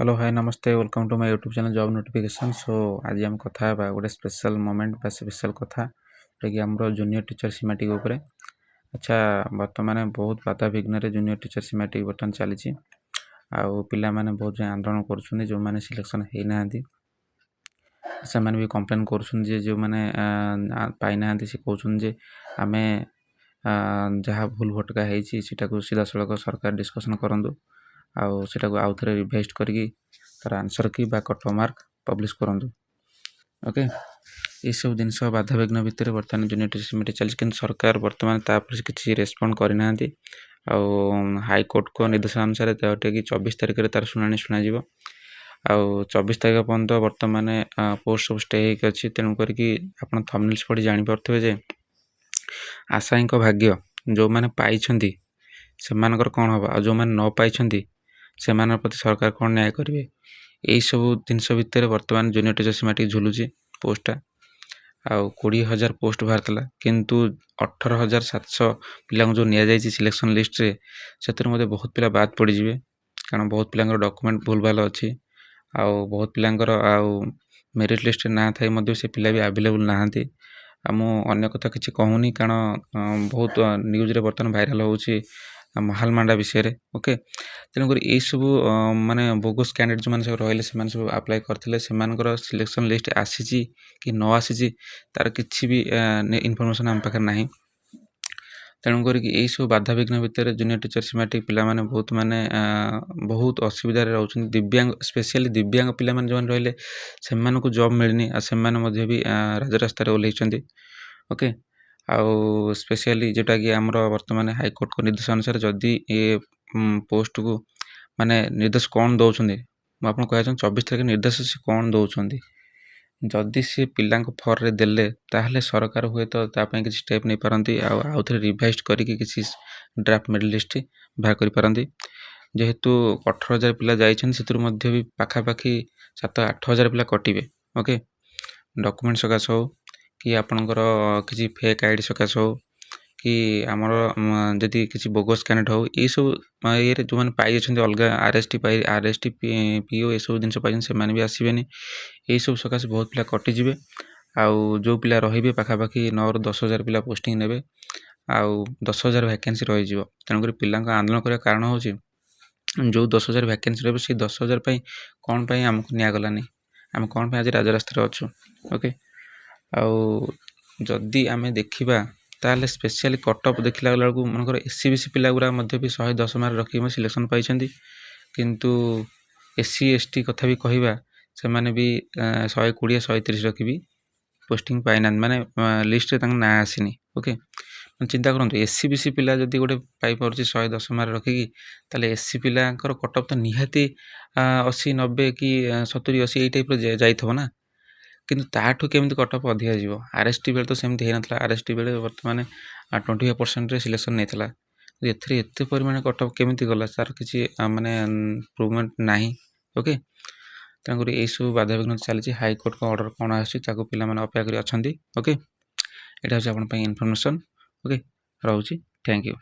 Hello hi नमस्ते welcome to my YouTube channel job notification. So आज आम कथा गोटे स्पेशल मोमेंट बा स्पेशल कथा जोकि आमर जूनियर टीचर सीमेटिक उपरे। अच्छा बर्तमान बहुत बाधा विघ्न जूनियर टीचर सीमेटिक बर्तमान चली पिला माने बहुत आंदोलन कर जो मैंने सिलेक्शन होना से भी कंप्लेन कर जो मैंने पाईना से कहते आम जहाँ भूल भटका होटा सीधा सड़क सरकार डिस्कसन करूँ आउ सेटा को आउ थे रिवाइज करके तार आंसर की बा कट मार्क पब्लिश करूँ। ओके ये सब जिन बाधा विघ्न भितर बर्तमान जूनियर टीचर सीमेटिक चली कि सरकार बर्तमान किसी रेस्पॉन्ड करना हाईकोर्ट को निर्देश अनुसार कि 24 तारिख में तार शुणाणी शुण आउ 24 तारिख पर्यंत बर्तमान पोस्ट सब स्टे होगी तेणुक आप थंबनेल्स पढ़ी जापे जे आशायी भाग्य जो मैंने पाई से कौन हम आ जो मैंने न पाई से प्रति सरकार कौन न्याय करेंगे यही सब जिनस भितर बर्तमान जूनियर टीचर सीमेटिक झुलुची पोस्टा आउ 20,000 पोस्ट बाहर किंतु 18,700 पिला जो नि सिलेक्शन लिस्ट रे से बहुत पिला बाद पड़े कारण बहुत पिला डॉक्यूमेंट भूल भाल अच्छी आउ बहुत पिला आउ मेरिट लिस्ट ना था से पिला भी अवेलेबल नहांती मुझे कथा किसी कहूनी कारण बहुत न्यूज रे बर्तमान भाइराल होची महालमांडा विषय रे। ओके तेणुक यही सब माने बोगस कैंडिडेट जो मैंने सब रही सब अप्लाई करते सिलेक्शन लिस्ट आसी कि न आसी तार किसी भी इनफॉरमेशन आम पाखे ना तेणुक यही सब बाधा विघ्न भितर जूनियर टीचर सीमेटिक पिला माने बहुत माने बहुत असुविधा रोच दिव्यांग स्पेशली दिव्यांग पिला जो रही से जॉब मिलनी से भी राजरास्तार ओल्लैंट। ओके आउ स्पेशली जोटा कि आमर बर्तमान हाईकोर्ट को निर्देश अनुसार जदि ये पोस्ट को माने निर्देश कौन दौरान मुझे कहना 24 तारिख निर्देश से कौन दौरान जदि सी पिला फर देले ताहले सरकार हुए तो किसी स्टेप नहीं पारती आउ थे रिवाइज करके किसी ड्राफ्ट मेरिट लिस्ट बाहर कर पारती जेहेतु 18,000 पिला जाइए भी पाखापाखि 7-8,000 पिला कटिबे। ओके डॉक्यूमेंट सकाश हो कि आपणकर किसी फेक आईडी सकाश हो कि आमर जदि किसी बोगस कैंडिडेट हो ये सब ये जो मैंने पाई अलग आरएसटी पीओ ये सब जिन पाई से भी आसबे यही सब सकाशे बहुत पिला कटिजे आउ जो पिला रे पाखापाखि 9-10,000 पिला पोस्टिंग ने आउ 10,000 वैकेंसी रही तेणुक पिला आंदोलन करने कारण हो जो 10,000 वैकेंसी रही से 10,000 कौन पाई आमको निगलानी आम कौन आज राजरास्तार अच्छु। ओके आउ जदि आम देखा ताले स्पेशली कटअप देखला बेलू मनकर एससी बीसी पिला गुरा भी 110 मार्क रखी सिलेक्शन पाई किंतु एससी एसटी कथा भी कहवा से मैंने भी 120-130 रखी भी पोस्टिंग पाई माने लिस्ट ना आसनी। ओके चिंता करूँ एससी बीसी पिला जदि गोटे पाई पार्टी 110 मार्क रखिकी ताले एससी पिला कटअप तो निहाती 80-90 कि 70-80 यही टाइप जाइए ना किंतु ताठू केमती कटअप अधिका जीव आरएसटी बेले तो सेमती है ना आरएसटी बेले बर्तमान 25% सिलेक्शन नहीं था एत परिमाण कटअप केमती गला तार किसी माने प्रूवमेंट ना। ओके तेणुक यही सब बाधा विघ्न चली हाईकोर्ट को ऑर्डर कौन आसूँ पे अपेक्षा कर। ओके यहाँ हूँ आप इनफॉरमेशन। ओके रोची थैंक यू।